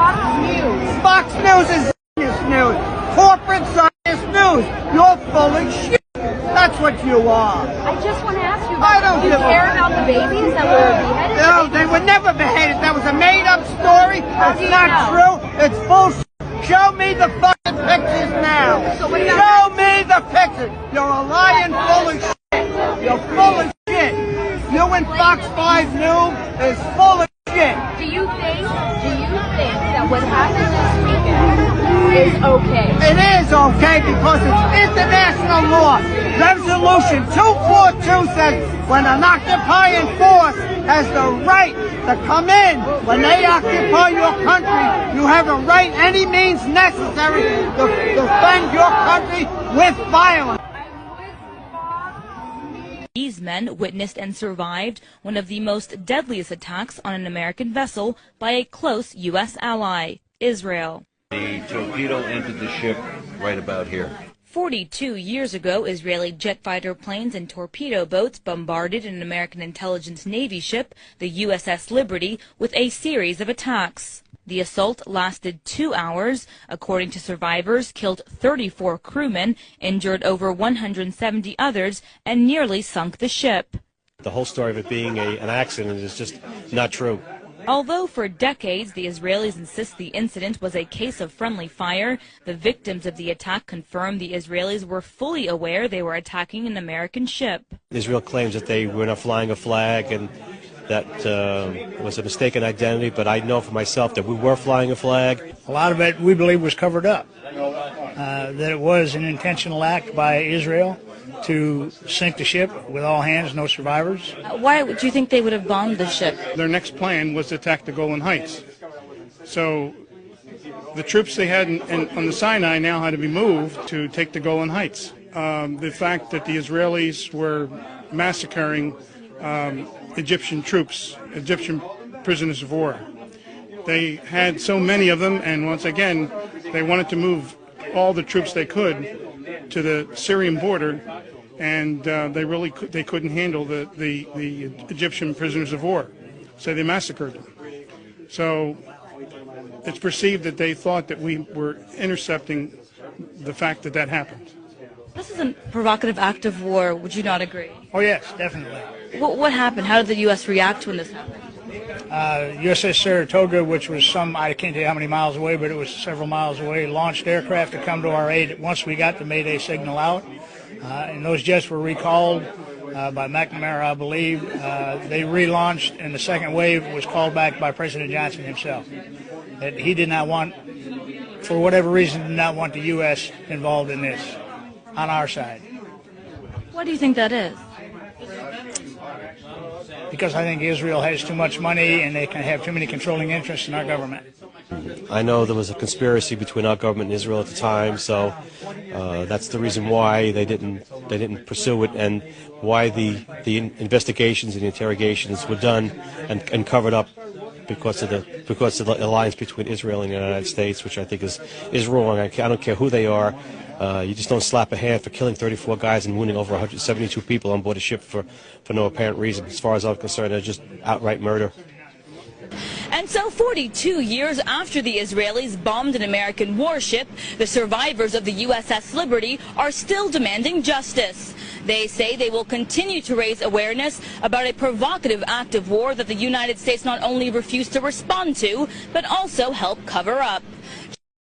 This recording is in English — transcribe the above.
Fox News. Fox News is Zionist news. Corporate Zionist news. You're full of shit. That's what you are. I just want to ask you, do you care about the babies that were beheaded? No, they were never beheaded. That was a made-up story. It's not true. It's bullshit. Show me the fucking pictures now. So Show me the pictures. You're a lying full of shit. You're full of shit. You and Fox 5 News is full of shit. Do you think that what happened this weekend is okay? It is okay because it's international law. Resolution 242 says when an occupying force has the right to come in, when they occupy your country, you have a right, any means necessary, to defend your country with violence. These men witnessed and survived one of the most deadliest attacks on an American vessel by a close U.S. ally, Israel. The torpedo entered the ship right about here. 42 years ago, Israeli jet fighter planes and torpedo boats bombarded an American intelligence Navy ship, the USS Liberty, with a series of attacks. The assault lasted 2 hours. According to survivors, killed 34 crewmen, injured over 170 others, and nearly sunk the ship. The whole story of it being an accident is just not true. Although for decades the Israelis insist the incident was a case of friendly fire, the victims of the attack confirmed the Israelis were fully aware they were attacking an American ship. Israel claims that they were not flying a flag and that was a mistaken identity, but I know for myself that we were flying a flag. A lot of it we believe was covered up, that it was an intentional act by Israel to sink the ship with all hands, no survivors. Why do you think they would have bombed the ship? Their next plan was to attack the Golan Heights. So the troops they had on the Sinai now had to be moved to take the Golan Heights. The fact that the Israelis were massacring Egyptian troops, Egyptian prisoners of war. They had so many of them, and once again, they wanted to move all the troops they could to the Syrian border, and they couldn't handle the Egyptian prisoners of war, so they massacred them. So it's perceived that they thought that we were intercepting the fact that that happened. This is a provocative act of war, would you not agree? Oh yes, definitely. What happened? How did the U.S. react when this happened? USS Saratoga, which was I can't tell you how many miles away, but it was several miles away, launched aircraft to come to our aid once we got the Mayday signal out. And those jets were recalled by McNamara, I believe. They relaunched, and the second wave was called back by President Johnson himself. That he did not want, for whatever reason, did not want the U.S. involved in this on our side. What do you think that is? Because I think Israel has too much money and they can have too many controlling interests in our government. I know there was a conspiracy between our government and Israel at the time, so that's the reason why they didn't pursue it, and why the investigations and the interrogations were done and covered up because of the alliance between Israel and the United States, which I think is wrong. I don't care who they are. You just don't slap a hand for killing 34 guys and wounding over 172 people on board a ship for no apparent reason. As far as I'm concerned, it's just outright murder. And so 42 years after the Israelis bombed an American warship, the survivors of the USS Liberty are still demanding justice. They say they will continue to raise awareness about a provocative act of war that the United States not only refused to respond to, but also help cover up.